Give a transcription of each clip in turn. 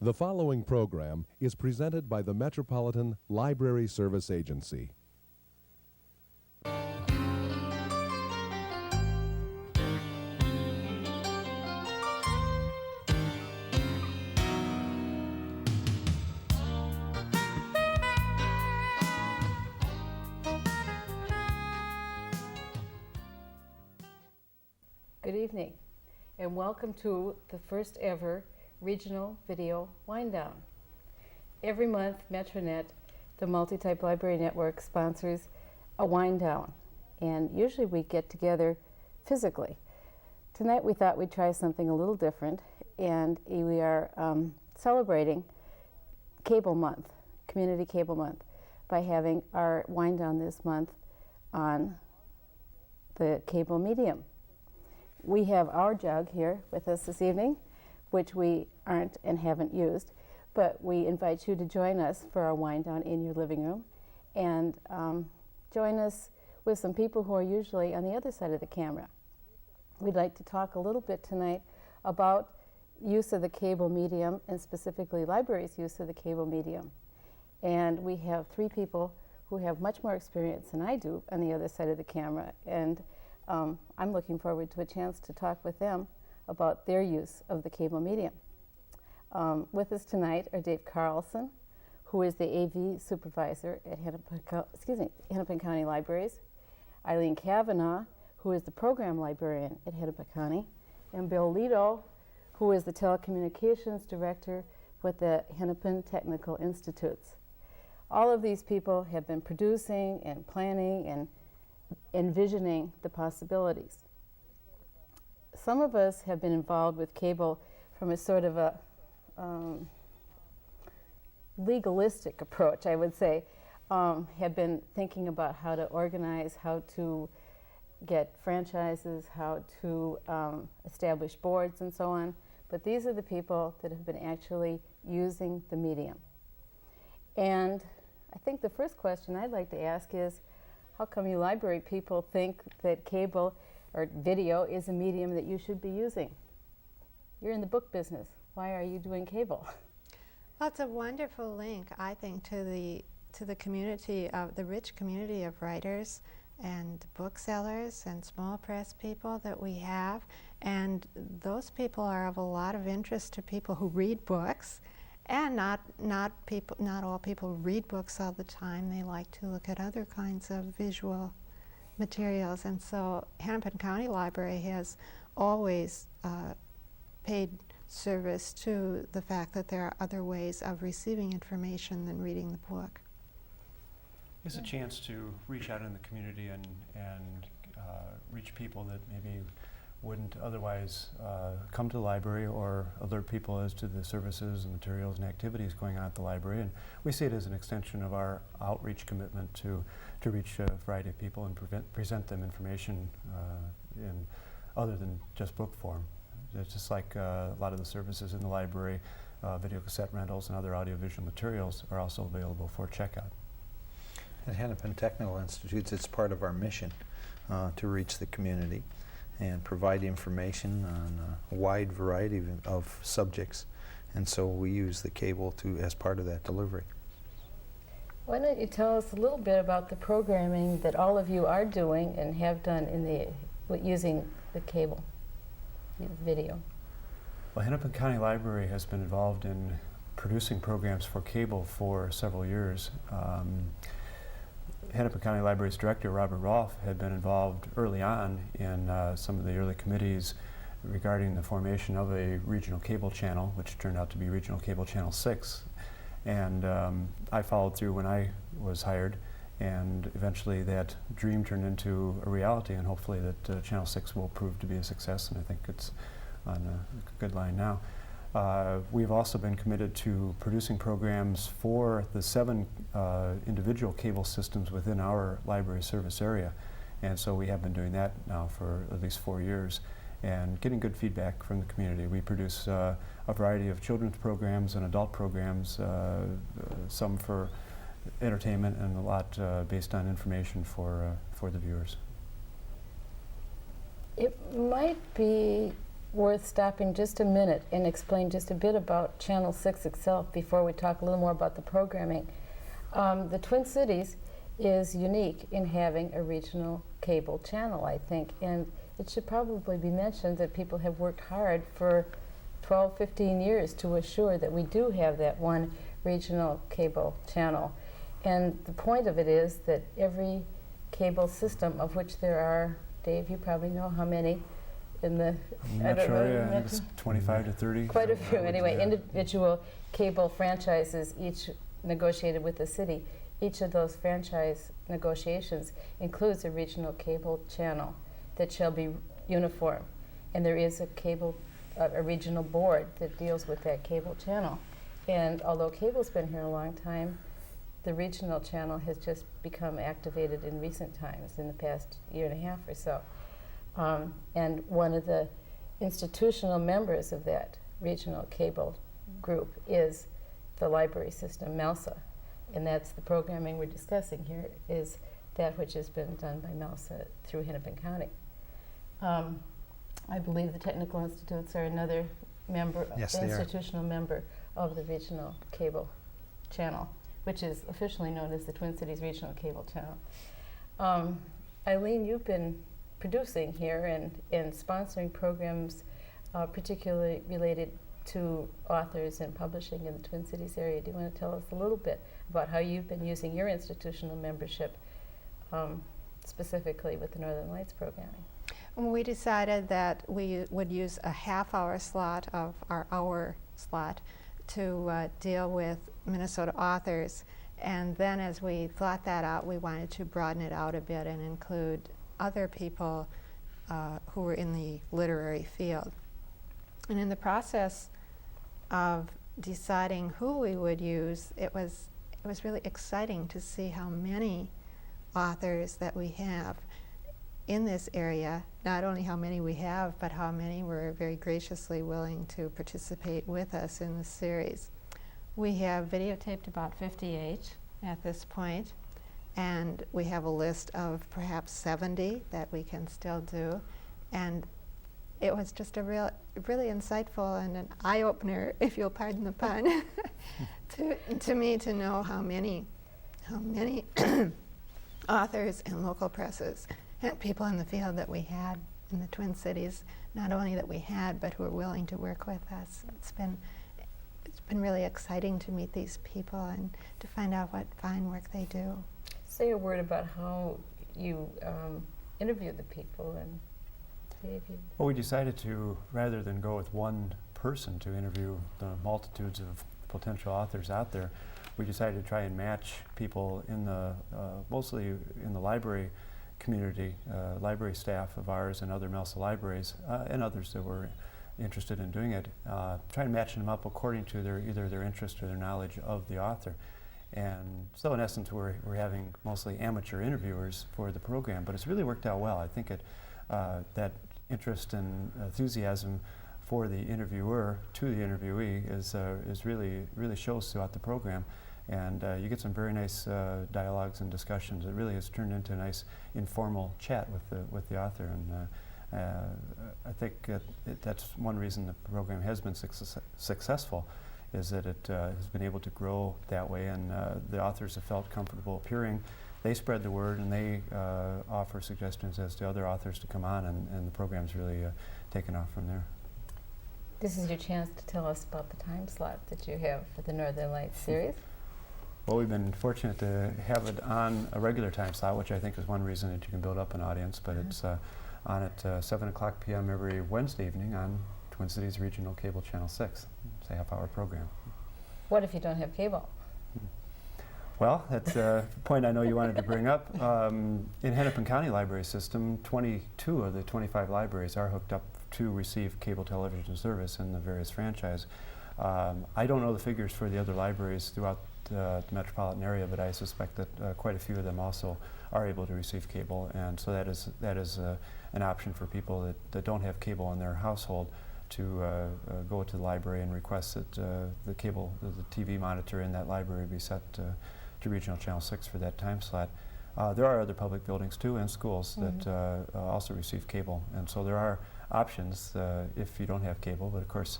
The following program is presented by the Metropolitan Library Service Agency. Good evening, and welcome to the first ever regional video Winedown. Every month, Metronet, the multi-type library network, sponsors a Winedown, and usually we get together physically. Tonight we thought we'd try something a little different, and we are celebrating Cable Month, Community Cable Month, by having our Winedown this month on the cable medium. We have our jug here with us this evening, which we aren't and haven't used, but we invite you to join us for our Winedown in your living room, and join us with some people who are usually on the other side of the camera. We'd like to talk a little bit tonight about use of the cable medium, and specifically libraries' use of the cable medium. And we have three people who have much more experience than I do on the other side of the camera, and I'm looking forward to a chance to talk with them about their use of the cable medium. With us tonight are Dave Carlson, who is the AV Supervisor at Hennepin County Libraries, Eileen Cavanagh, who is the Program Librarian at Hennepin County, and Bill Leto, who is the Telecommunications Director with the Hennepin Technical Institutes. All of these people have been producing and planning and envisioning the possibilities. Some of us have been involved with cable from a sort of a legalistic approach, I would say, have been thinking about how to organize, how to get franchises, how to establish boards and so on. But these are the people that have been actually using the medium. And I think the first question I'd like to ask is, how come you library people think that cable or video is a medium that you should be using? You're in the book business. Why are you doing cable? Well, it's a wonderful link, I think, to the community of the rich community of writers and booksellers and small press people that we have, and those people are of a lot of interest to people who read books. And not all people read books all the time. They like to look at other kinds of visual materials. And so Hennepin County Library has always paid service to the fact that there are other ways of receiving information than reading the book. It's a chance to reach out in the community and reach people that maybe wouldn't otherwise come to the library, or alert people as to the services and materials and activities going on at the library. And we see it as an extension of our outreach commitment to reach a variety of people and present them information in other than just book form. It's just like a lot of the services in the library, video cassette rentals and other audiovisual materials are also available for checkout. At Hennepin Technical Institutes, it's part of our mission to reach the community and provide information on a wide variety of subjects. And so we use the cable as part of that delivery. Why don't you tell us a little bit about the programming that all of you are doing and have done using the cable video? Well, Hennepin County Library has been involved in producing programs for cable for several years. Hennepin County Library's director, Robert Rolfe, had been involved early on in some of the early committees regarding the formation of a regional cable channel, which turned out to be Regional Cable Channel 6. And I followed through when I was hired, and eventually that dream turned into a reality, and hopefully that Channel 6 will prove to be a success, and I think it's on a good line now. We've also been committed to producing programs for the 7 individual cable systems within our library service area. And so we have been doing that now for at least 4 years and getting good feedback from the community. We produce a variety of children's programs and adult programs, some for entertainment and a lot based on information for the viewers. It might be worth stopping just a minute and explain just a bit about Channel 6 itself before we talk a little more about the programming. The Twin Cities is unique in having a regional cable channel, I think, and it should probably be mentioned that people have worked hard for 12, 15 years to assure that we do have that one regional cable channel. And the point of it is that every cable system, of which there are, Dave, you probably know how many in the Metro area, I think it's 25 to 30. Quite a few, anyway. Yeah. Individual cable franchises, each negotiated with the city. Each of those franchise negotiations includes a regional cable channel that shall be uniform. And there is a regional board that deals with that cable channel. And although cable's been here a long time, the regional channel has just become activated in recent times, in the past year and a half or so. And one of the institutional members of that regional cable group is the library system, MELSA. And that's the programming we're discussing here, is that which has been done by MELSA through Hennepin County. I believe the Technical Institutes are another member, Yes, they are. institutional member of the regional cable channel, which is officially known as the Twin Cities Regional Cable Channel. Eileen, you've been producing here and sponsoring programs particularly related to authors and publishing in the Twin Cities area. Do you want to tell us a little bit about how you've been using your institutional membership specifically with the Northern Lights programming? We decided that we would use a half-hour slot of our hour slot to deal with Minnesota authors, and then as we thought that out, we wanted to broaden it out a bit and include other people who were in the literary field. And in the process of deciding who we would use, it was really exciting to see how many authors that we have in this area, not only how many we have, but how many were very graciously willing to participate with us in the series. We have videotaped about 58 at this point, and we have a list of perhaps 70 that we can still do. And it was just a really insightful and an eye-opener, if you'll pardon the pun, to me to know how many authors and local presses and people in the field that we had in the Twin Cities, not only that we had, but who were willing to work with us. It's been really exciting to meet these people and to find out what fine work they do. Say a word about how you interview the people. And Dave, Well, we decided to, rather than go with one person to interview the multitudes of potential authors out there, we decided to try and match people in the, mostly in the library community, library staff of ours and other MELSA libraries, and others that were interested in doing it, try and match them up according to either their interest or their knowledge of the author. And so in essence, we're having mostly amateur interviewers for the program, but it's really worked out well. I think that interest and enthusiasm for the interviewer to the interviewee is really shows throughout the program. And you get some very nice dialogues and discussions. It really has turned into a nice informal chat with the author, and I think that's one reason the program has been successful, is that it has been able to grow that way, and the authors have felt comfortable appearing. They spread the word, and they offer suggestions as to other authors to come on, and the program's really taken off from there. this is your chance to tell us about the time slot that you have for the Northern Lights series. Well, we've been fortunate to have it on a regular time slot, which I think is one reason that you can build up an audience, but it's on at 7 o'clock p.m. every Wednesday evening on Twin Cities Regional Cable Channel 6. It's a half-hour program. What if you don't have cable? Well, that's a point I know you wanted to bring up. In Hennepin County Library System, 22 of the 25 libraries are hooked up to receive cable television service in the various franchise. I don't know the figures for the other libraries throughout the metropolitan area, but I suspect that quite a few of them also are able to receive cable, and so that is an option for people that don't have cable in their household to go to the library and request that the TV monitor in that library be set to Regional Channel 6 for that time slot. There are other public buildings too and schools that also receive cable, and so there are options if you don't have cable. But of course,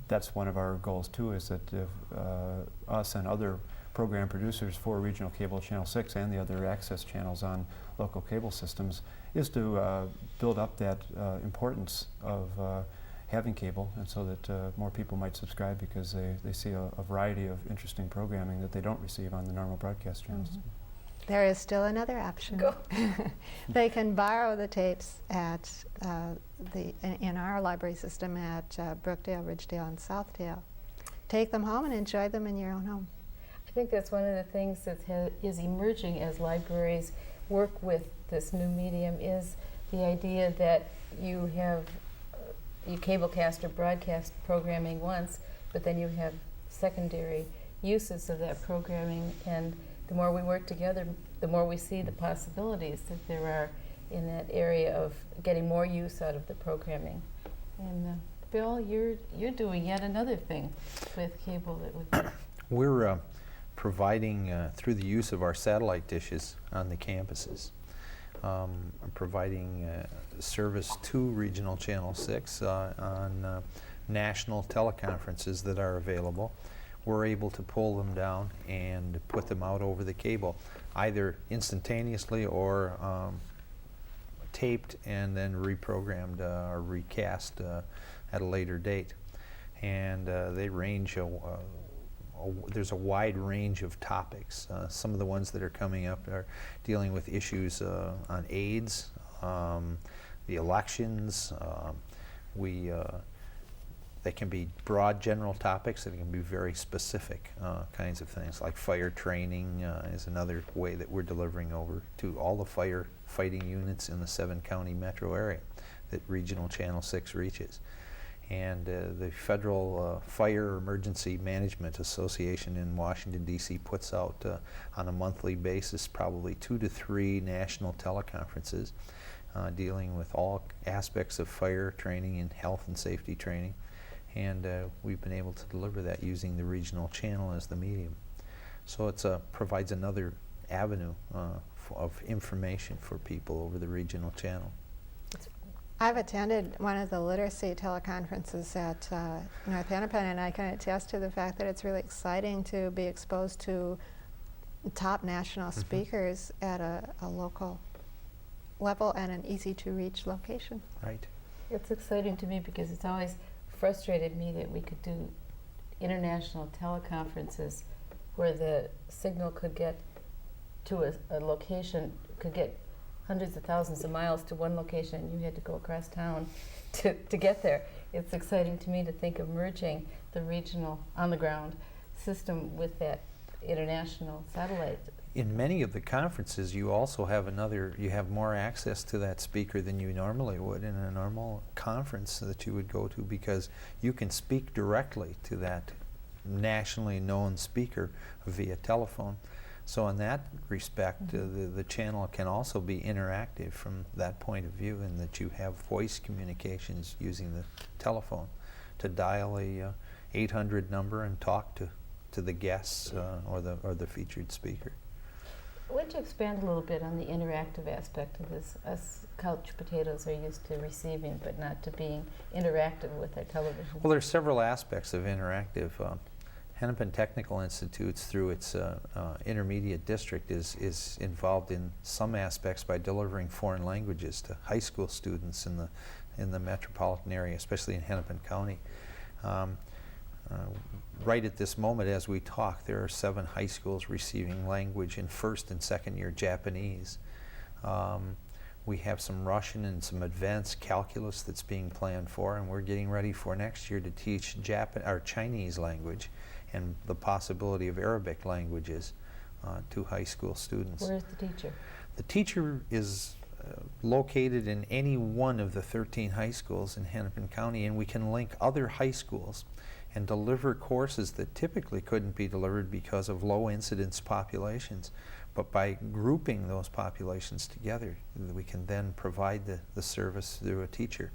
that's one of our goals too, is that if, us and other program producers for Regional Cable Channel 6 and the other access channels on local cable systems is to build up that importance of having cable, and so that more people might subscribe because they see a variety of interesting programming that they don't receive on the normal broadcast channels. There is still another option. Go. They can borrow the tapes at in our library system at Brookdale, Ridgedale, and Southdale. Take them home and enjoy them in your own home. I think that's one of the things that is emerging as libraries work with this new medium, is the idea that you have you cablecast or broadcast programming once, but then you have secondary uses of that programming, and the more we work together, the more we see the possibilities that there are in that area of getting more use out of the programming. And Bill, you're doing yet another thing with cable that would be We're providing, through the use of our satellite dishes on the campuses, providing service to Regional Channel 6 on national teleconferences that are available. We're able to pull them down and put them out over the cable, either instantaneously or taped and then reprogrammed or recast at a later date. And they range, there's a wide range of topics. Some of the ones that are coming up are dealing with issues on AIDS, the elections. They can be broad general topics, and they can be very specific kinds of things, like fire training is another way that we're delivering over to all the firefighting units in the 7-county metro area that Regional Channel 6 reaches. And the Federal Fire Emergency Management Association in Washington, D.C. puts out on a monthly basis probably 2 to 3 national teleconferences dealing with all aspects of fire training and health and safety training. And we've been able to deliver that using the regional channel as the medium. So it provides another avenue of information for people over the regional channel. I've attended one of the literacy teleconferences at North Hennepin, and I can attest to the fact that it's really exciting to be exposed to top national speakers at a local level and an easy-to-reach location. Right. It's exciting to me because it's always frustrated me that we could do international teleconferences where the signal could get to a location, could get hundreds of thousands of miles to one location, and you had to go across town to get there. It's exciting to me to think of merging the regional on-the-ground system with that international satellite. In many of the conferences, you also have you have more access to that speaker than you normally would in a normal conference that you would go to, because you can speak directly to that nationally known speaker via telephone. So in that respect, the channel can also be interactive from that point of view, in that you have voice communications using the telephone to dial a 800 number and talk to the guests or the featured speaker. Why don't you expand a little bit on the interactive aspect of this? Us couch potatoes are used to receiving, but not to being interactive with our television. Well, there's several aspects of interactive. Hennepin Technical Institutes, through its intermediate district, is involved in some aspects by delivering foreign languages to high school students in the metropolitan area, especially in Hennepin County. Right at this moment, as we talk, there are 7 high schools receiving language in first and second year Japanese. We have some Russian and some advanced calculus that's being planned for, and we're getting ready for next year to teach Chinese language and the possibility of Arabic languages to high school students. Where's the teacher? The teacher is located in any one of the 13 high schools in Hennepin County, and we can link other high schools and deliver courses that typically couldn't be delivered because of low incidence populations. But by grouping those populations together, we can then provide the service through a teacher.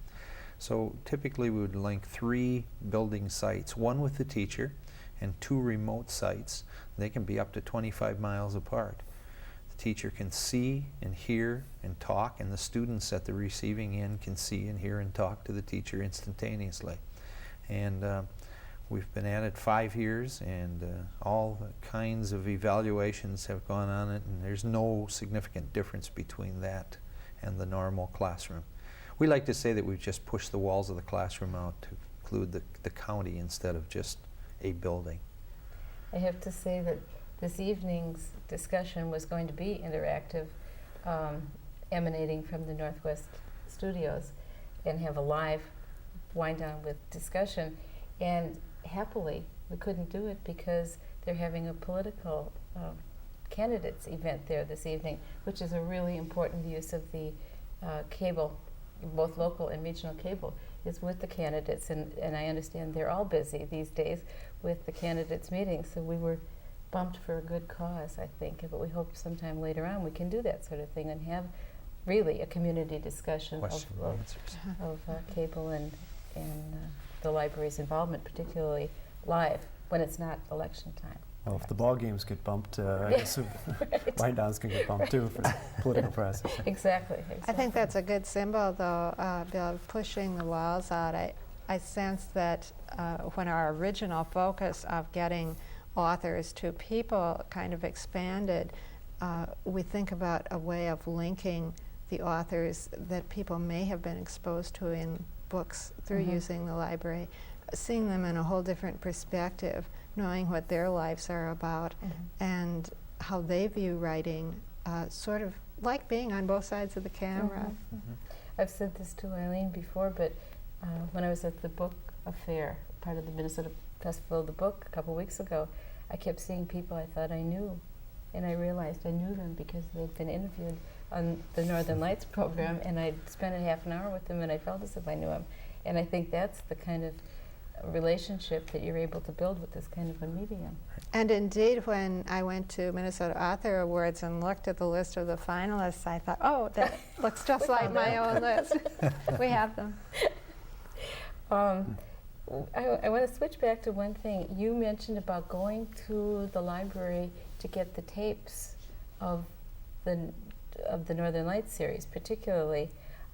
So typically we would link 3 building sites, one with the teacher and 2 remote sites. They can be up to 25 miles apart. The teacher can see and hear and talk, and the students at the receiving end can see and hear and talk to the teacher instantaneously. And we've been at it 5 years, and all the kinds of evaluations have gone on it, and there's no significant difference between that and the normal classroom. We like to say that we've just pushed the walls of the classroom out to include the county instead of just a building. I have to say that this evening's discussion was going to be interactive, emanating from the Northwest Studios, and have a live wind down with discussion. And happily, we couldn't do it because they're having a political candidates event there this evening, which is a really important use of the cable, both local and regional cable, is with the candidates. And I understand they're all busy these days with the candidates meetings, so we were bumped for a good cause, I think. But we hope sometime later on we can do that sort of thing and have really a community discussion of cable and the library's involvement, particularly live when it's not election time. Well, if the ball games get bumped, I guess wind downs can get bumped too for the political process. Exactly. I think that's a good symbol, though, Bill, of pushing the walls out. I sense that when our original focus of getting authors to people kind of expanded, we think about a way of linking the authors that people may have been exposed to in books through using the library, seeing them in a whole different perspective, knowing what their lives are about and how they view writing, sort of like being on both sides of the camera. I've said this to Eileen before, but when I was at the book affair, part of the Minnesota Festival of the Book a couple weeks ago, I kept seeing people I thought I knew, and I realized I knew them because they'd been interviewed on the Northern Lights program, and I'd spent a half an hour with them, and I felt as if I knew them. And I think that's the kind of relationship that you're able to build with this kind of a medium. And indeed, when I went to Minnesota Author Awards and looked at the list of the finalists, I thought, oh, that looks just like my own list. We have them. I want to switch back to one thing. You mentioned about going to the library to get the tapes of the Northern Lights series, particularly.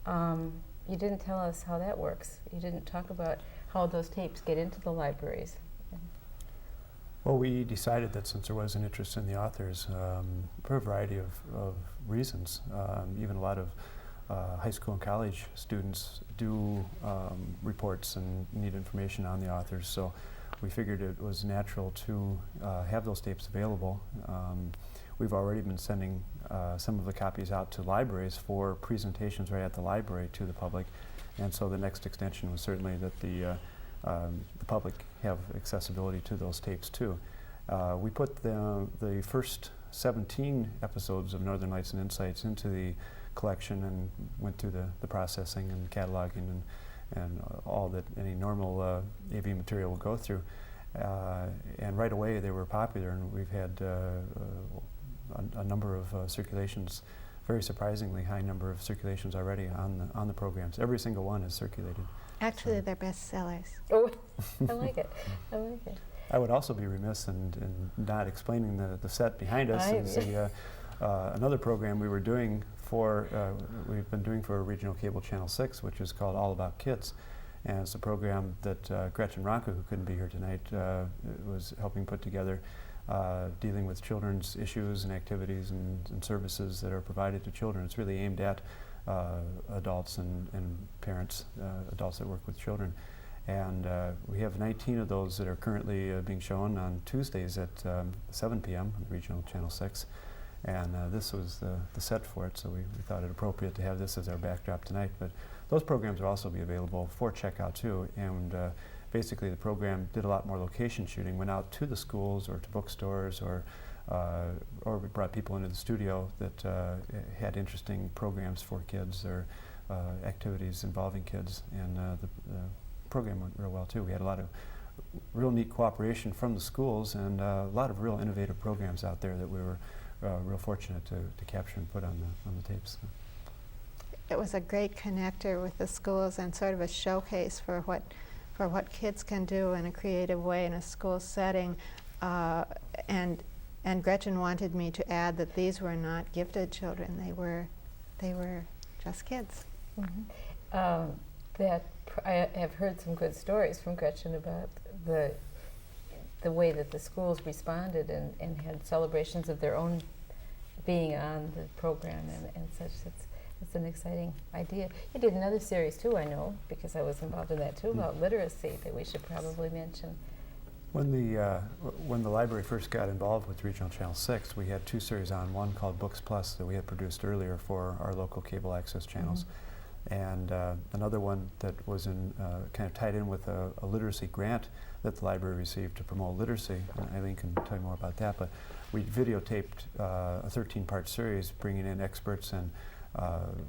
You didn't tell us how that works. You didn't talk about how those tapes get into the libraries. Well, we decided that since there was an interest in the authors, for a variety of reasons, even a lot of high school and college students do reports and need information on the authors, so we figured it was natural to have those tapes available. We've already been sending some of the copies out to libraries for presentations right at the library to the public, and so the next extension was certainly that the public have accessibility to those tapes too. We put the first 17 episodes of Northern Lights and Insights into the collection and went through the processing and cataloging and all that any normal AV material will go through. And right away they were popular, and we've had a number of circulations, very surprisingly high number of circulations already on the programs. Every single one is circulated. Actually, they're bestsellers. Oh, I like it. I like it. I would also be remiss in not explaining the set behind us. Another program we were doing we've been doing for Regional Cable Channel 6, which is called All About Kids. And it's a program that Gretchen Ronka, who couldn't be here tonight, was helping put together, dealing with children's issues and activities and services that are provided to children. It's really aimed at adults and parents, adults that work with children. And we have 19 of those that are currently being shown on Tuesdays at 7 p.m. on Regional Channel 6. And this was the set for it, so we thought it appropriate to have this as our backdrop tonight. But those programs will also be available for checkout too. And basically the program did a lot more location shooting, went out to the schools or to bookstores, or we brought people into the studio that had interesting programs for kids or activities involving kids. And the program went real well too. We had a lot of real neat cooperation from the schools and a lot of real innovative programs out there that we were real fortunate to capture and put on the tapes. It was a great connector with the schools and sort of a showcase for what kids can do in a creative way in a school setting. And And Gretchen wanted me to add that these were not gifted children. They were just kids. Mm-hmm. I have heard some good stories from Gretchen about the way that the schools responded and had celebrations of their own being on the program and such. It's an exciting idea. You did another series too, I know, because I was involved in that too, about literacy that we should probably mention. When the library first got involved with Regional Channel 6, we had 2 series on, one called Books Plus that we had produced earlier for our local cable access channels, and another one that was kind of tied in with a literacy grant that the library received to promote literacy. Eileen can tell you more about that, but we videotaped a 13-part series bringing in experts and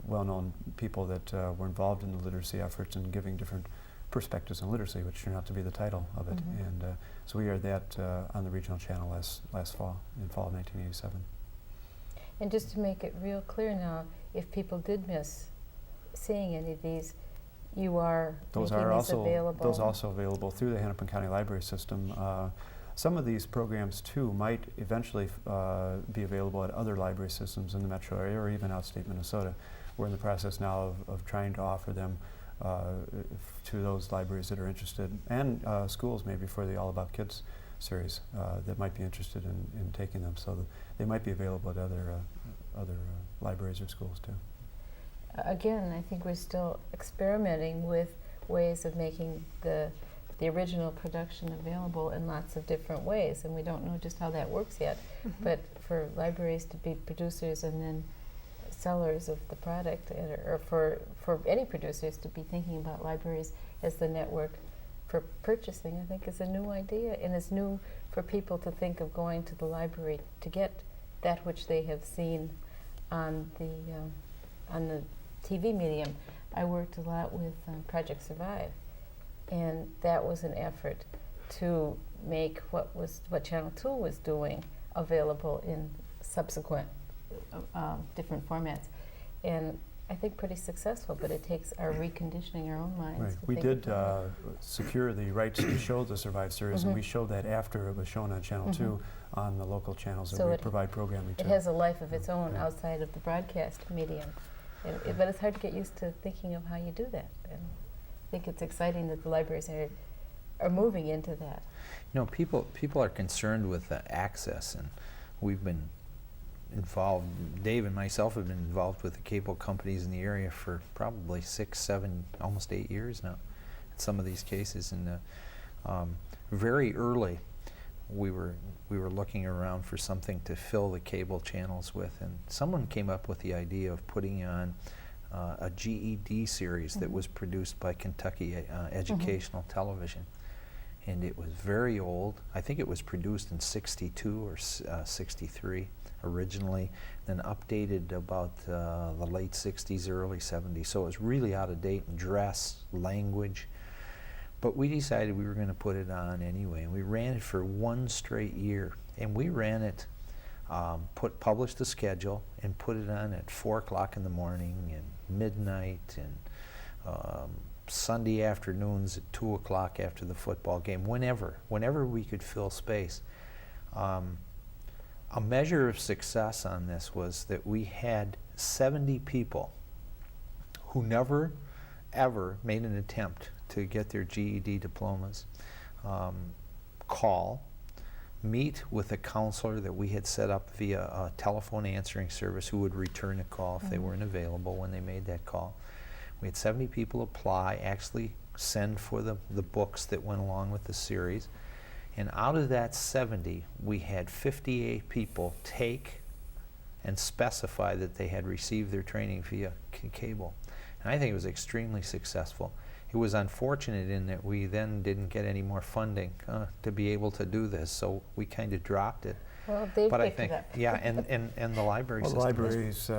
well-known people that were involved in the literacy efforts and giving different perspectives on literacy, which turned out to be the title of it. And so we aired that on the regional channel last fall, in fall of 1987. And just to make it real clear now, if people did miss seeing any of these, you are making these available. Those are also available through the Hennepin County Library system. Some of these programs too might eventually be available at other library systems in the metro area or even outstate Minnesota. We're in the process now of trying to offer them to those libraries that are interested, and schools maybe for the All About Kids series that might be interested in taking them, so that they might be available at other libraries or schools too. Again, I think we're still experimenting with ways of making the original production available in lots of different ways, and we don't know just how that works yet. But for libraries to be producers and then sellers of the product, or for any producers to be thinking about libraries as the network for purchasing, I think is a new idea, and it's new for people to think of going to the library to get that which they have seen on the TV medium. I worked a lot with Project Survive, and that was an effort to make what Channel 2 was doing available in subsequent different formats, and I think pretty successful, but it takes our reconditioning our own minds. Right. We did secure the rights to show the Survive series, and we showed that after it was shown on Channel 2 on the local channels that we provide programming to. It has a life of its own outside of the broadcast medium, but it's hard to get used to thinking of how you do that. And I think it's exciting that the libraries are moving into that. You know, people are concerned with access, and we've been involved. Dave and myself have been involved with the cable companies in the area for probably 6, 7, almost 8 years now in some of these cases. And very early we were looking around for something to fill the cable channels with, and someone came up with the idea of putting on a GED series that was produced by Kentucky Educational Television. And it was very old. I think it was produced in 62 or 63 originally, then updated about the late 60s, early 70s. So it was really out of date in dress, language. But we decided we were going to put it on anyway. And we ran it for 1 straight year. And we ran it, published the schedule, and put it on at 4 o'clock in the morning and midnight and Sunday afternoons at 2 o'clock after the football game, whenever we could fill space. A measure of success on this was that we had 70 people who never, ever made an attempt to get their GED diplomas call, meet with a counselor that we had set up via a telephone answering service who would return a call if they weren't available when they made that call. We had 70 people apply, actually send for the books that went along with the series. And out of that 70, we had 58 people take and specify that they had received their training via cable. And I think it was extremely successful. It was unfortunate in that we then didn't get any more funding to be able to do this, so we kind of dropped it. Well, Dave but I picked think, it up. yeah, and the library system. The libraries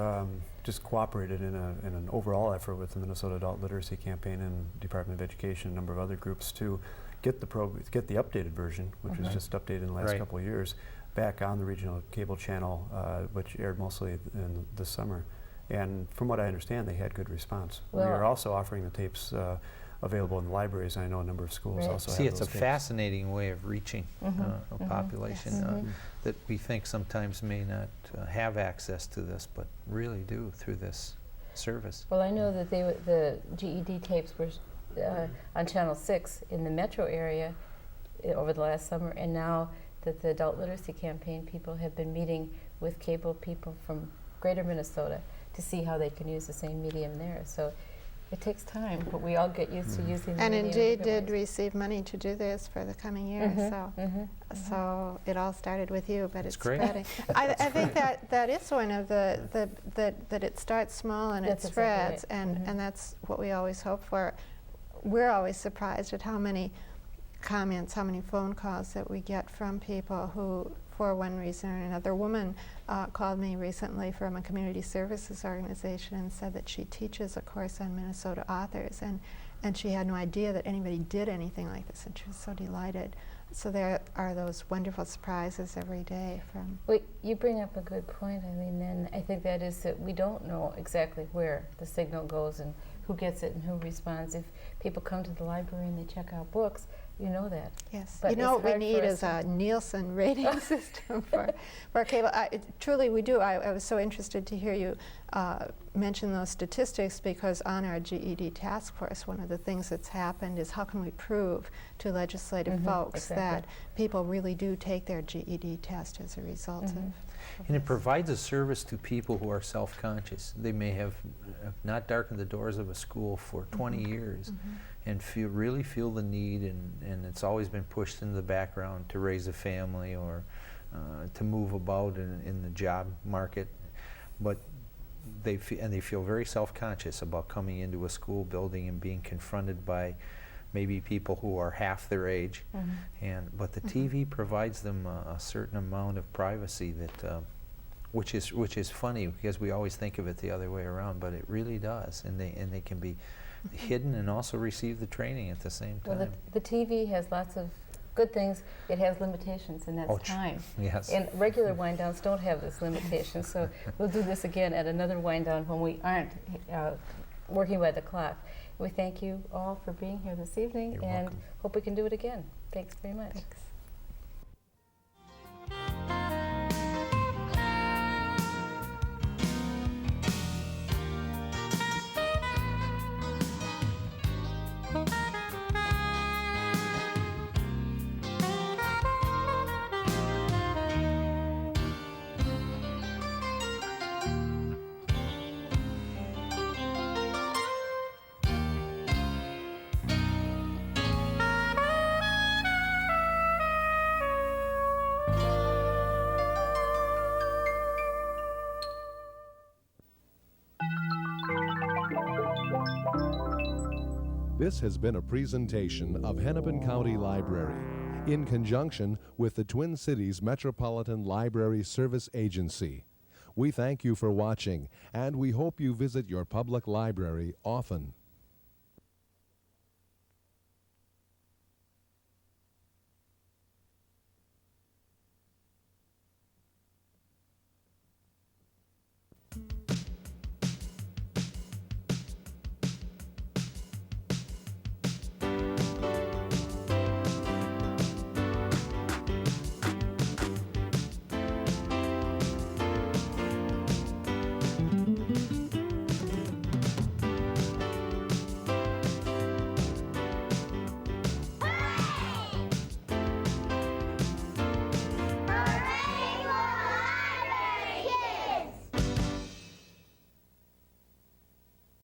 just cooperated in an overall effort with the Minnesota Adult Literacy Campaign and Department of Education, a number of other groups, to get the updated version, which was just updated in the last couple of years, back on the regional cable channel, which aired mostly in this summer. And from what I understand, they had good response. Well, we are also offering the tapes available in the libraries. I know a number of schools Right. also See, have it's a those tapes. fascinating way of reaching a population Yes. that we think sometimes may not have access to this, but really do through this service. Well, I know that the GED tapes were on Channel 6 in the metro area over the last summer, and now that the adult literacy campaign people have been meeting with cable people from greater Minnesota to see how they can use the same medium there. So it takes time, but we all get used to using the And medium indeed different did ways. receive money to do this for the coming year. So it all started with you, but That's it's great. spreading. I think that is one of that it starts small and That's it exactly spreads, right. and that's what we always hope for. We're always surprised at how many comments, how many phone calls that we get from people who, for one reason or another. A woman called me recently from a community services organization and said that she teaches a course on Minnesota authors, and she had no idea that anybody did anything like this, and she was so delighted. So there are those wonderful surprises every day from... Well, you bring up a good point, Eileen, and I think that is that we don't know exactly where the signal goes and who gets it and who responds. If people come to the library and they check out books, you know that. Yes. But You know it's what we hard need for us is to- a Nielsen rating system for cable. Truly, we do. I was so interested to hear you mention those statistics, because on our GED task force, one of the things that's happened is how can we prove to legislative folks exactly. that people really do take their GED test as a result of And it this. provides a service to people who are self-conscious. They may have not darkened the doors of a school for 20 years and really feel the need, and it's always been pushed into the background to raise a family or to move about in the job market. But they feel very self-conscious about coming into a school building and being confronted by maybe people who are half their age, but the TV provides them a certain amount of privacy that, which is funny, because we always think of it the other way around, but it really does, and they can be hidden and also receive the training at the same time. Well, the TV has lots of good things. It has limitations, and that's Oh, time. Yes. And regular wind downs don't have this limitation, so we'll do this again at another wind down when we aren't working by the clock. We thank you all for being here this evening, You're and welcome. hope we can do it again. Thanks very much. Thanks. This has been a presentation of Hennepin County Library in conjunction with the Twin Cities Metropolitan Library Service Agency. We thank you for watching, and we hope you visit your public library often.